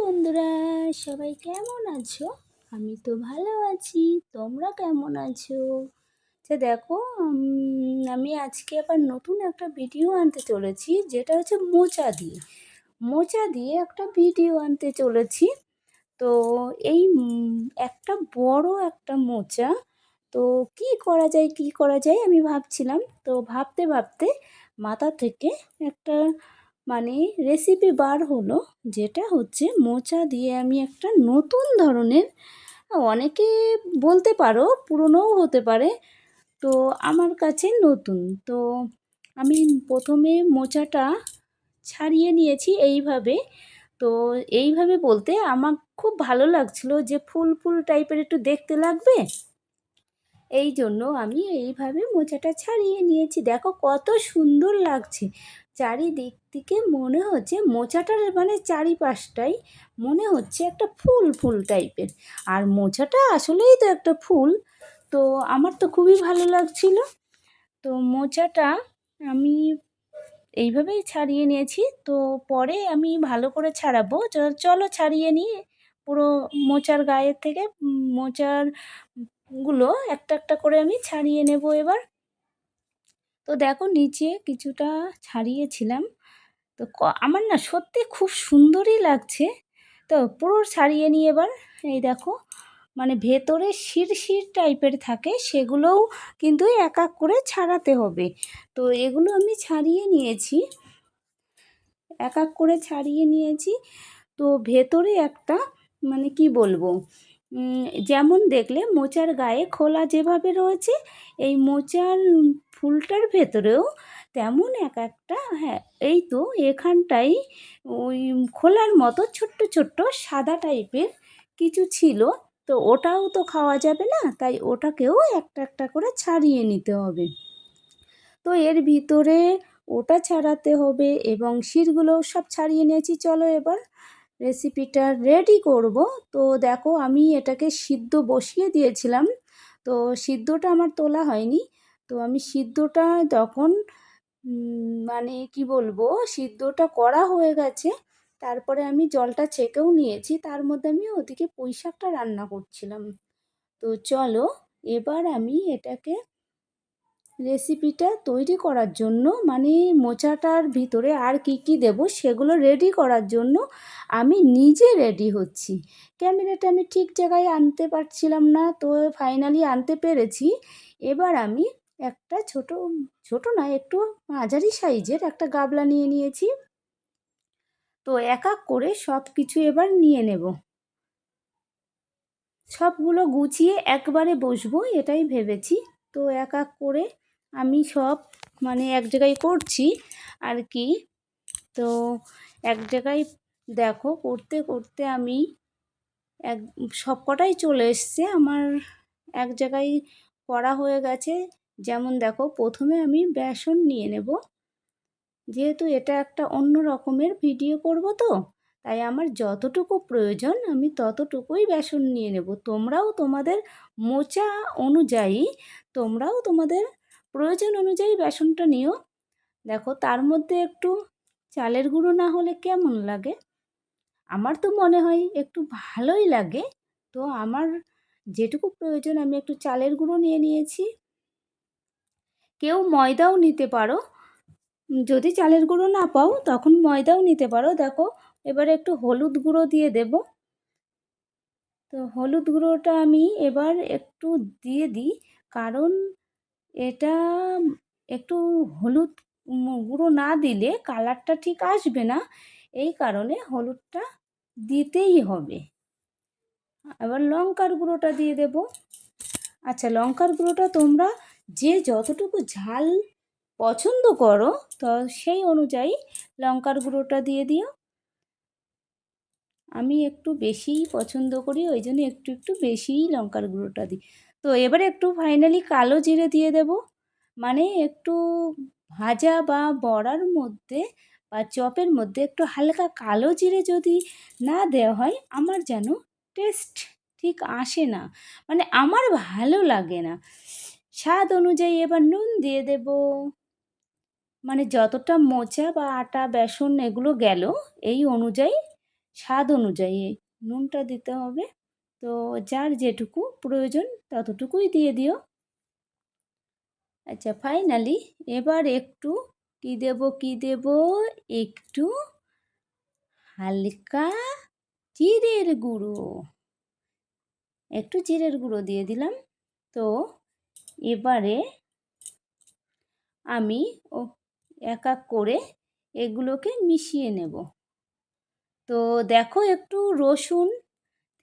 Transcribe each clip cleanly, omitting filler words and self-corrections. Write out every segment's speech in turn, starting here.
বন্ধুরা, সবাই কেমন আছো? আমি তো ভালো আছি। তোমরা কেমন আছো? দেখো, আমি আজকে আবার নতুন একটা ভিডিও আনতে চলেছি, যেটা হচ্ছে মোচা দিয়ে একটা ভিডিও আনতে চলেছি। তো এই একটা বড় একটা মোচা, তো কি করা যায় আমি ভাবছিলাম। তো ভাবতে ভাবতে মাথা থেকে একটা রেসিপি বার হলো, যেটা হচ্ছে মোচা দিয়ে আমি একটা নতুন ধরনের, অনেকে বলতে পারো পুরনোও হতে পারে, তো আমার কাছে নতুন। তো আমি প্রথমে মোচাটা ছাড়িয়ে নিয়েছি এইভাবে। তো এইভাবে বলতে আমার খুব ভালো লাগছিল, যে ফুল ফুল টাইপের একটু দেখতে লাগবে, এই জন্য আমি এইভাবে মোচাটা ছাড়িয়ে নিয়েছি। দেখো কত সুন্দর লাগছে, চারিদিক থেকে মনে হচ্ছে মোচাটার চারিপাশটাই মনে হচ্ছে একটা ফুল ফুল টাইপের। আর মোচাটা আসলেই তো একটা ফুল। তো আমার তো খুবই ভালো লাগছিল। তো মোচাটা আমি এইভাবেই ছাড়িয়ে নিয়েছি। তো পরে আমি ভালো করে ছাড়াবো, চলো ছাড়িয়ে নিই পুরো মোচার গায়ের থেকে। মোচার গুলো একটা একটা করে আমি ছাড়িয়ে নেব এবার। তো দেখো, নিচে কিছুটা ছাড়িয়েছিলাম। তো আমার না সত্যি খুব সুন্দরই লাগছে। তো পুরো ছাড়িয়ে নিই এবার। এই দেখো, ভেতরে শিরশির টাইপের থাকে, সেগুলোও কিন্তু এক এক করে ছাড়াতে হবে। তো এগুলো আমি ছাড়িয়ে নিয়েছি, এক এক করে ছাড়িয়ে নিয়েছি। তো ভেতরে একটা কি বলবো, যেমন দেখলে মোচার গায়ে খোলা যেভাবে রয়েছে, এই মোচার ফুলটার ভেতরেও তেমন এক একটা, হ্যাঁ এই তো এখানটাই ওই খোলার মতো ছোট্ট ছোট্ট সাদা টাইপের কিছু ছিল। তো ওটাও তো খাওয়া যাবে না, তাই ওটাকেও একটা একটা করে ছাড়িয়ে নিতে হবে। তো এর ভিতরে ওটা ছাড়াতে হবে এবং শিরগুলোও সব ছাড়িয়ে নিয়েছি। চলো এবার রেসিপিটা রেডি করব। তো দেখো, আমি এটাকে সিদ্ধ বসিয়ে দিয়েছিলাম। তো সিদ্ধটা আমার তোলা হয়নি। তো আমি সিদ্ধটা তখন কি বলবো, সিদ্ধটা করা হয়ে গেছে, তারপরে আমি জলটা ছেঁকেও নিয়েছি। তার মধ্যে আমি ওদিকে পুঁই শাকটা রান্না করছিলাম। তো চলো এবার আমি এটাকে রেসিপিটা তৈরি করার জন্য, মোচাটার ভিতরে আর কি কি দেব সেগুলো রেডি করার জন্য আমি নিজে রেডি হচ্ছি। ক্যামেরাটা আমি ঠিক জায়গায় আনতে পারছিলাম না, তো ফাইনালি আনতে পেরেছি। এবার আমি একটা ছোট ছোট না, একটু মাঝারি সাইজের একটা গামলা নিয়ে নিয়েছি। তো এক এক করে সব কিছু এবার নিয়ে নেব, সবগুলো গুছিয়ে একবারে বসবো এটাই ভেবেছি। তো এক এক করে আমি সব এক জায়গায় করছি আর কি। তো এক জায়গায় দেখো, করতে করতে আমি সব কটাই চলে এসছে আমার, এক জায়গায় করা হয়ে গেছে। যেমন দেখো, প্রথমে আমি বেসন নিয়ে নেব, যেহেতু এটা একটা অন্য রকমের ভিডিও করব, তো তাই আমার যতটুকু প্রয়োজন আমি ততটুকুই বেসন নিয়ে নেব। তোমরাও তোমাদের মোচা অনুযায়ী, তোমরাও তোমাদের প্রয়োজন অনুযায়ী বেসনটা নিও। দেখো, তার মধ্যে একটু চালের গুঁড়ো না হলে কেমন লাগে? আমার তো মনে হয় একটু ভালোই লাগে। তো আমার যেটুকু প্রয়োজন আমি একটু চালের গুঁড়ো নিয়ে নিয়েছি। কেউ ময়দাও নিতে পারো, যদি চালের গুঁড়ো না পাও তখন ময়দাও নিতে পারো। দেখো, এবারে একটু হলুদ গুঁড়ো দিয়ে দেব। তো হলুদ গুঁড়োটা আমি এবার একটু দিয়ে দিই, কারণ এটা একটু হলুদ গুঁড়ো না দিলে কালারটা ঠিক আসবে না, এই কারণে হলুদটা দিতেই হবে। আবার লঙ্কার গুঁড়োটা দিয়ে দেব। আচ্ছা, লঙ্কার গুঁড়োটা তোমরা যে যতটুকু ঝাল পছন্দ করো, তো সেই অনুযায়ী লঙ্কার গুঁড়োটা দিয়ে দিও। আমি একটু বেশিই পছন্দ করি, ওই জন্য একটু একটু বেশিই লঙ্কার গুঁড়োটা দিই। তো এবারে একটু ফাইনালি কালো জিরে দিয়ে দেব। একটু ভাজা বা বড়ার মধ্যে বা চপের মধ্যে একটু হালকা কালো জিরে যদি না দেওয়া হয়, আমার যেন টেস্ট ঠিক আসে না, আমার ভালো লাগে না। স্বাদ অনুযায়ী এবার নুন দিয়ে দেব। যতটা মোচা বা আটা বেসন এগুলো গেল, এই অনুযায়ী স্বাদ অনুযায়ী নুনটা দিতে হবে। তো যার যেটুকু প্রয়োজন ততটুকুই দিয়ে দিও। আচ্ছা, ফাইনালি এবার একটু কী দেব, একটু হালকা জিরের গুঁড়ো, একটু জিরের গুঁড়ো দিয়ে দিলাম। তো এবারে আমি এক এক করে এগুলোকে মিশিয়ে নেব। তো দেখো, একটু রসুন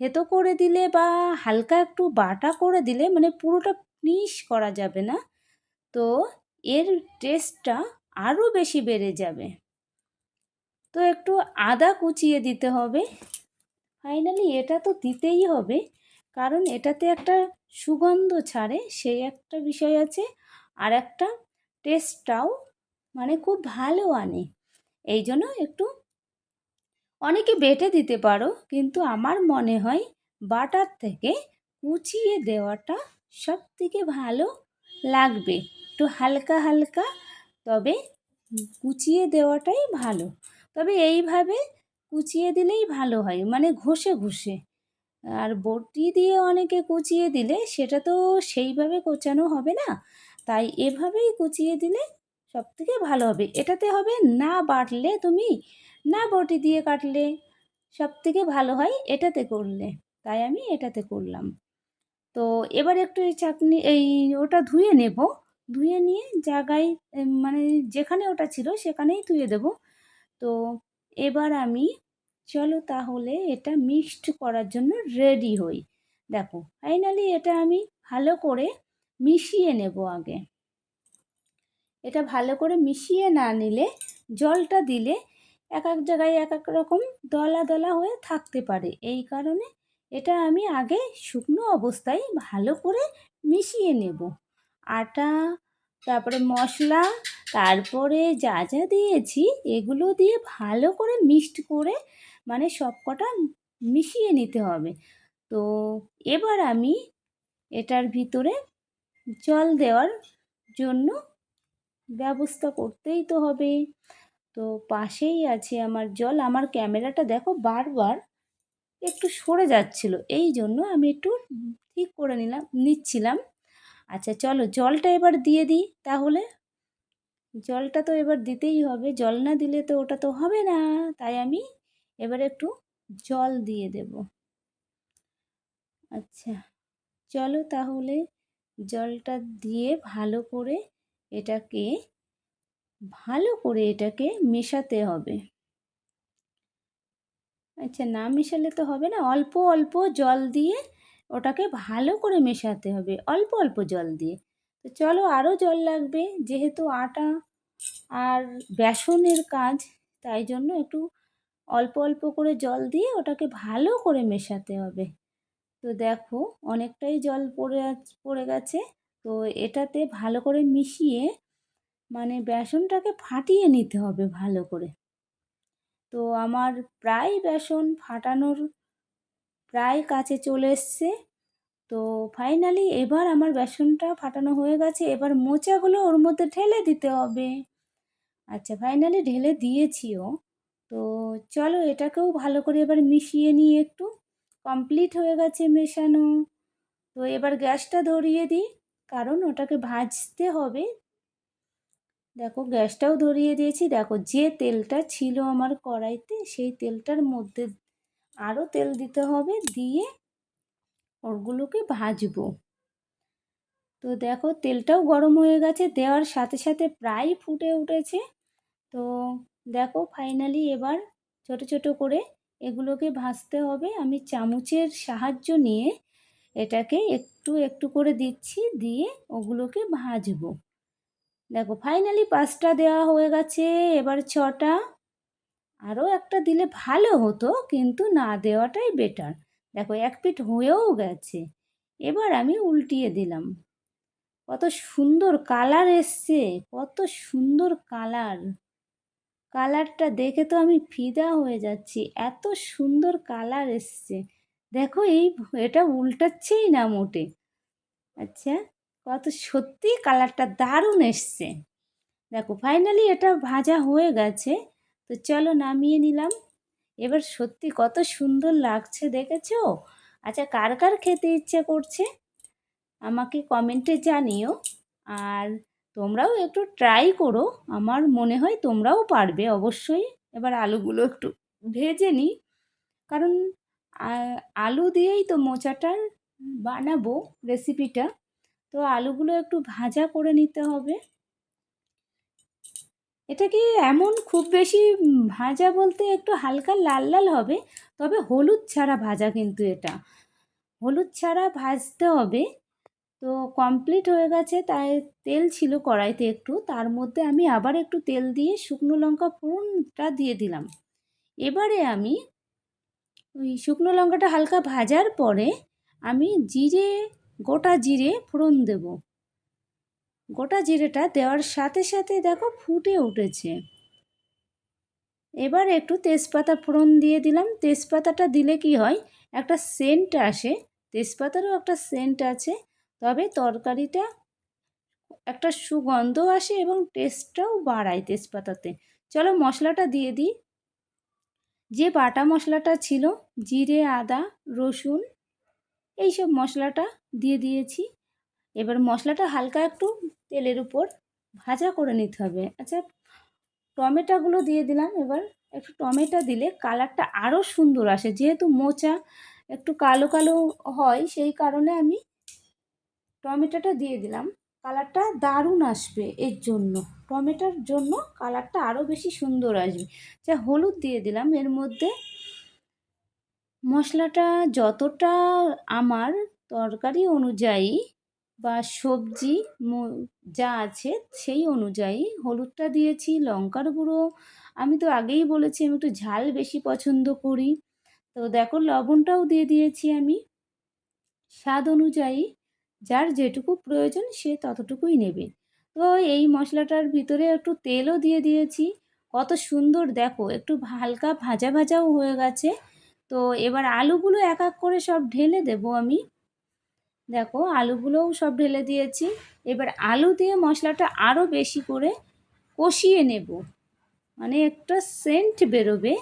থেতো করে দিলে বা হালকা একটু বাটা করে দিলে, মানে পুরোটা মিশ করা যাবে না, তো এর টেস্টটা আরও বেশি বেড়ে যাবে। তো একটু আদা কুচিয়ে দিতে হবে। ফাইনালি এটা তো দিতেই হবে, কারণ এটাতে একটা সুগন্ধ ছাড়ে, সেই একটা বিষয় আছে। আর একটা টেস্টটাও মানে খুব ভালো আনে। এই জন্য একটু, অনেকে বেটে দিতে পারো, কিন্তু আমার মনে হয় বাটার থেকে কুচিয়ে দেওয়াটা সবথেকে ভালো লাগবে। একটু হালকা হালকা, তবে কুচিয়ে দেওয়াটাই ভালো। তবে এইভাবে কুচিয়ে দিলেই ভালো হয়, মানে ঘষে ঘষে। আর বটি দিয়ে অনেকে কুচিয়ে দিলে সেটা তো সেইভাবে কোচানো হবে না, তাই এভাবেই কুচিয়ে দিলে সবথেকে ভালো হবে। এটাতে হবে না বাটলে তুমি, না বটি দিয়ে কাটলে, সবথেকে ভালো হয় এটাতে করলে, তাই আমি এটাতে করলাম। তো এবার একটু এই চাটনি, ওটা ধুয়ে নেব। ধুয়ে নিয়ে জায়গায়, মানে যেখানে ওটা ছিল সেখানেই ধুয়ে দেব। তো এবার আমি, চলো তাহলে এটা মিক্সড করার জন্য রেডি হই। দেখো, ফাইনালি এটা আমি ভালো করে মিশিয়ে নেব আগে। এটা ভালো করে মিশিয়ে না নিলে, জলটা দিলে এক এক জায়গায় এক এক রকম দলা দলা হয়ে থাকতে পারে। এই কারণে এটা আমি আগে শুকনো অবস্থায় ভালো করে মিশিয়ে নেব। আটা, তারপরে মশলা, তারপরে যা যা দিয়েছি এগুলো দিয়ে ভালো করে মিক্সড করে, মানে সব কটা মিশিয়ে নিতে হবে। তো এবার আমি এটার ভিতরে জল দেওয়ার জন্য ব্যবস্থা করতেই তো হবে। তো পাশেই আছে আমার জল। আমার ক্যামেরাটা দেখো বারবার একটু সরে যাচ্ছিল, এই জন্য আমি একটু ঠিক করে নিচ্ছিলাম। আচ্ছা চলো, জলটা এবার দিয়ে দিই তাহলে। জলটা তো এবার দিতেই হবে, জল না দিলে তো ওটা তো হবে না, তাই আমি এবার একটু জল দিয়ে দেব। আচ্ছা, চলো তাহলে জলটা দিয়ে ভালো করে এটাকে মেশাতে হবে। আচ্ছা, না মেশালে তো হবে না, অল্প অল্প জল দিয়ে ওটাকে ভালো করে মেশাতে হবে, অল্প অল্প জল দিয়ে। তো চলো, আরও জল লাগবে, যেহেতু আটা আর বেসনের কাজ, তাই জন্য একটু অল্প অল্প করে জল দিয়ে ওটাকে ভালো করে মেশাতে হবে। তো দেখো, অনেকটাই জল পড়ে গেছে। তো এটাতে ভালো করে মিশিয়ে, মানে বেসনটাকে ফাটিয়ে নিতে হবে ভালো করে। তো আমার প্রায় বেসন ফাটানোর প্রায় কাছে চলে এসছে। তো ফাইনালি এবার আমার বেসনটা ফাটানো হয়ে গেছে, এবার মোচাগুলো ওর মধ্যে ঢেলে দিতে হবে। আচ্ছা, ফাইনালি ঢেলে দিয়েছিও। তো চলো, এটাকেও ভালো করে এবার মিশিয়ে নিয়ে একটু, কমপ্লিট হয়ে গেছে মেশানো। তো এবার গ্যাসটা ধরিয়ে দিই, কারণ ওটাকে ভাজতে হবে। দেখো, গ্যাসটাও ধরিয়ে দিয়েছি। দেখো, যে তেলটা ছিল আমার কড়াইতে, সেই তেলটার মধ্যে আরও তেল দিতে হবে, দিয়ে ওগুলোকে ভাজবো। তো দেখো, তেলটাও গরম হয়ে গেছে, দেওয়ার সাথে সাথে প্রায় ফুটে উঠেছে। তো দেখো, ফাইনালি এবার ছোট ছোট করে এগুলোকে ভাজতে হবে। আমি চামচের সাহায্য নিয়ে এটাকে একটু একটু করে দিচ্ছি, দিয়ে ওগুলোকে ভাজবো। দেখো, ফাইনালি 5টা দেওয়া হয়ে গেছে, এবার 6টা। আরও একটা দিলে ভালো হতো, কিন্তু না দেওয়াটাই বেটার। দেখো, এক পিঠ হয়েও গেছে। এবার আমি উল্টিয়ে দিলাম। কত সুন্দর কালার এসছে, কত সুন্দর কালার! কালারটা দেখে তো আমি ফিদা হয়ে যাচ্ছি, এত সুন্দর কালার এসছে। দেখো, এটা উল্টাচ্ছেই না মোটে। আচ্ছা, কত সত্যি কালারটা দারুণ এসছে। দেখো, ফাইনালি এটা ভাজা হয়ে গেছে। তো চলো, নামিয়ে নিলাম। এবার সত্যি কত সুন্দর লাগছে দেখেছো? আচ্ছা, কার কার খেতে ইচ্ছে করছে আমাকে কমেন্টে জানিও। আর তোমরাও একটু ট্রাই করো, আমার মনে হয় তোমরাও পারবে অবশ্যই। এবার আলুগুলো একটু ভেজে নিই, কারণ আলু দিয়েই তো মোচাটার বানাবো রেসিপিটা। তো আলুগুলো একটু ভাজা করে নিতে হবে। এটা কি এমন খুব বেশি ভাজা বলতে একটু হালকা লাল লাল হবে, তবে হলুদ ছাড়া ভাজা কিন্তু এটা। হলুদ ছাড়া ভাজতে হবে। তো কমপ্লিট হয়ে গেছে, তাই তেল ছিল কড়াইতে একটু, তার মধ্যে আমি আবার একটু তেল দিয়ে শুকনো লঙ্কা ফোড়নটা দিয়ে দিলাম। এবারে আমি ওই শুকনো লঙ্কাটা হালকা ভাজার পরে আমি গোটা জিরে ফোড়ন দেব। গোটা জিরেটা দেওয়ার সাথে সাথে দেখো ফুটে উঠেছে। এবার একটু তেজপাতা ফোড়ন দিয়ে দিলাম। তেজপাতাটা দিলে কি হয়, একটা সেন্ট আসে, তেজপাতারও একটা সেন্ট আছে, তবে তরকারিটা একটা সুগন্ধ আসে এবং টেস্টটাও বাড়ায় তেজপাতাতে। চলো মশলাটা দিয়ে দিই। যে বাটা মশলাটা ছিল, জিরে, আদা, রসুন, এইসব মশলাটা দিয়ে দিয়েছি। এবার মশলাটা হালকা একটু তেলের উপর ভাজা করে নিতে হবে। আচ্ছা, টমেটোগুলো দিয়ে দিলাম। এবার একটু টমেটো দিলে কালারটা আরও সুন্দর আসে, যেহেতু মোচা একটু কালো কালো হয়, সেই কারণে আমি টমেটোটা দিয়ে দিলাম। কালারটা দারুণ আসবে, এর জন্য টমেটোর জন্য কালারটা আরও বেশি সুন্দর আসবে। যা হলুদ দিয়ে দিলাম এর মধ্যে। মশলাটা যতটা আমার তরকারি অনুযায়ী বা সবজি যা আছে সেই অনুযায়ী হলুদটা দিয়েছি। লঙ্কার গুঁড়ো আমি তো আগেই বলেছি আমি একটু ঝাল বেশি পছন্দ করি, তো দেখো লবণটাও দিয়ে দিয়েছি আমি স্বাদ অনুযায়ী। যার যেটুকু প্রয়োজন সে ততটুকুই নেবে। তো এই মশলাটার ভিতরে একটু তেলও দিয়ে দিয়েছি। কত সুন্দর দেখো, একটু হালকা ভাজা ভাজাও হয়ে গেছে। তো এবার আলুগুলো এক এক করে সব ঢেলে দেবো আমি। দেখো আলুগুলোও সব ঢেলে দিয়েছি। এবার আলু দিয়ে মশলাটা আরও বেশি করে কষিয়ে নেব, মানে একটা সেন্ট বেরোবে,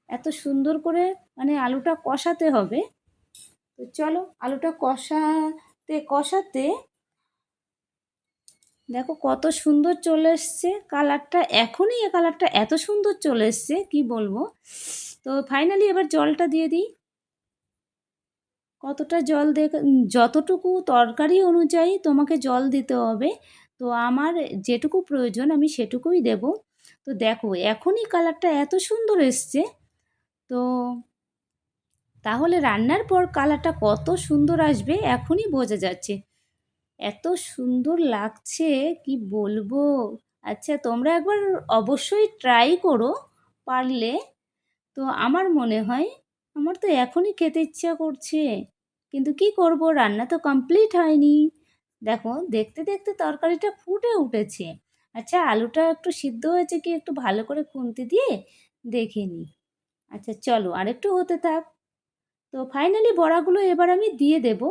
এত সুন্দর করে মানে আলুটা কষাতে হবে। তো চলো আলুটা কষাতে কষাতে দেখো কত সুন্দর চলে এসছে কালারটা। এখনই এ কালারটা এত সুন্দর চলে এসছে কি বলবো। তো ফাইনালি এবার জলটা দিয়ে দিই। কতটা জল যতটুকু তরকারি অনুযায়ী তোমাকে জল দিতে হবে। তো আমার যেটুকু প্রয়োজন আমি সেটুকুই দেব। তো দেখো এখনই কালারটা এত সুন্দর এসছে, তো তাহলে রান্নার পর কালারটা কত সুন্দর আসবে এখনই বোঝা যাচ্ছে। এত সুন্দর লাগছে কি বলবো। আচ্ছা, তোমরা একবার অবশ্যই ট্রাই করো পারলে। তো আমার মনে হয় আমার তো এখনই খেতে ইচ্ছা করছে, কিন্তু কি করব, রান্না তো কমপ্লিট হয়নি। দেখো দেখতে দেখতে তরকারিটা ফুটে উঠেছে। আচ্ছা, আলুটা একটু সিদ্ধ হয়েছে কি একটু ভালো করে খুন্তি দিয়ে দেখে নিই। আচ্ছা চলো আরেকটু হতে থাক। তো ফাইনালি বড়াগুলো এবার আমি দিয়ে দেব।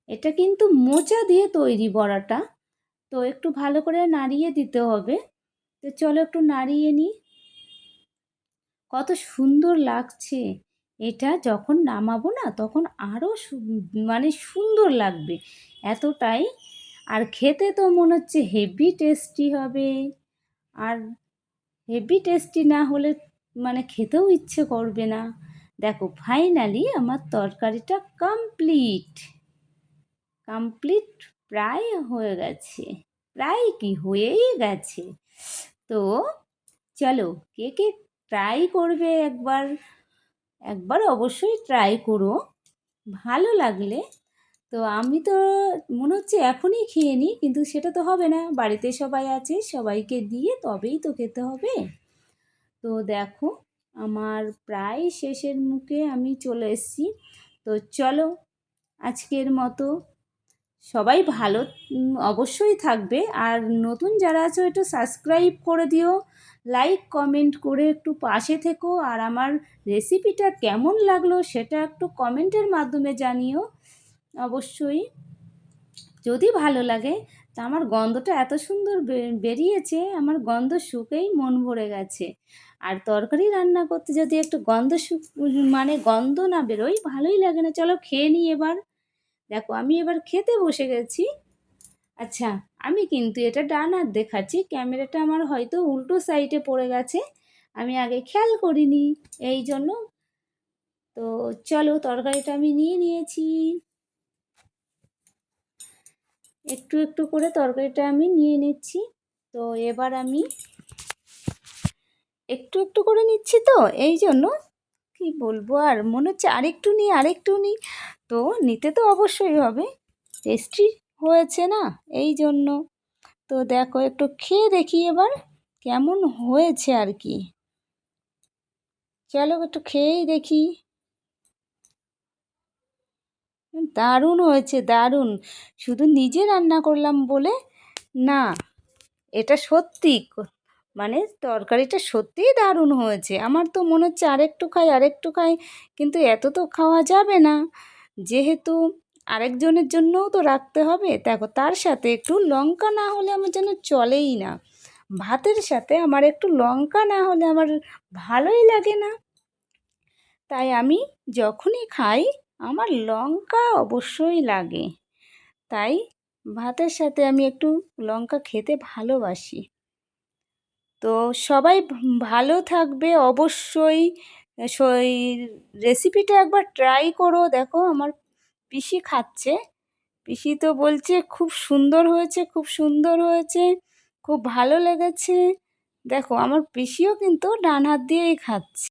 এটা কিন্তু মোচা দিয়ে তৈরি বড়াটা, তো একটু ভালো করে নাড়িয়ে দিতে হবে। তো চলো একটু নাড়িয়ে নিই। কত সুন্দর লাগছে, এটা যখন নামাবো না তখন আরও মানে সুন্দর লাগবে এতটাই। আর খেতে তো মনে হচ্ছে হেভি টেস্টি হবে। আর হেভি টেস্টি না হলে মানে খেতেও ইচ্ছে করবে না। দেখো ফাইনালি আমার তরকারিটা কমপ্লিট কমপ্লিট প্রায় হয়ে গেছে, প্রায় কি হয়েই গেছে। তো চলো কে কে ট্রাই করবে একবার, একবার অবশ্যই ট্রাই করো ভালো লাগলে। তো আমি তো মনে হচ্ছে এখনই খেয়ে নিই, কিন্তু সেটা তো হবে না, বাড়িতে সবাই আছে, সবাইকে দিয়ে তবেই তো খেতে হবে। তো দেখো আমার প্রায় শেষের মুখে আমি চলে এসেছি। তো চলো আজকের মতো সবাই ভালো অবশ্যই থাকবে। আর নতুন যারা আছো একটু সাবস্ক্রাইব করে দিও, লাইক কমেন্ট করে একটু পাশে থেকো। আর আমার রেসিপিটা কেমন লাগলো সেটা একটু কমেন্টের মাধ্যমে জানিও অবশ্যই। যদি ভালো লাগে, তা আমার গন্ধটা এত সুন্দর বেরিয়েছে, আমার গন্ধ শুকেই মন ভরে গেছে। আর তরকারি রান্না করতে যদি একটু মানে গন্ধ না বেরোয় ভালোই লাগে না। চলো খেয়ে নিই এবার। দেখো আমি এবার খেতে বসে গেছি। আচ্ছা, আমি কিন্তু এটা ডান হাত দেখাচ্ছি, ক্যামেরাটা আমার হয়তো উল্টো সাইডে পড়ে গেছে, আমি আগে খেয়াল করিনি এই জন্য। তো চলো তরকারিটা আমি নিয়ে নিয়েছি, একটু একটু করে তরকারিটা আমি নিয়ে নিচ্ছি। তো এবার আমি একটু একটু করে নিচ্ছি, তো এই জন্য কি বলবো, আর মনে হচ্ছে আরেকটু নিই আরেকটু নিই। তো নিতে তো অবশ্যই হবে, টেস্টি হয়েছে না এই জন্য। তো দেখো একটু খেয়ে দেখি এবার কেমন হয়েছে আর কি। চলো একটু খেয়েই দেখি। দারুণ হয়েছে, দারুণ। শুধু নিজে রান্না করলাম বলে না, এটা সত্যি মানে তরকারিটা সত্যিই দারুণ হয়েছে। আমার তো মনে হচ্ছে আরেকটু খাই আরেকটু খাই, কিন্তু এত তো খাওয়া যাবে না, যেহেতু আরেকজনের জন্যও তো রাখতে হবে। দেখো তার সাথে একটু লঙ্কা না হলে আমার যেন চলেই না, ভাতের সাথে আমার একটু লঙ্কা না হলে আমার ভালোই লাগে না। তাই আমি যখনই খাই আমার লঙ্কা অবশ্যই লাগে, তাই ভাতের সাথে আমি একটু লঙ্কা খেতে ভালোবাসি। তো সবাই ভালো থাকবে অবশ্যই। এই রেসিপিটা একবার ট্রাই করো। দেখো আমার পিসি খাচ্ছে, পিসি তো বলছে খুব সুন্দর হয়েছে, খুব সুন্দর হয়েছে, খুব ভালো লেগেছে। দেখো আমার পিসিও কিন্তু ডান হাত দিয়েই খাচ্ছে।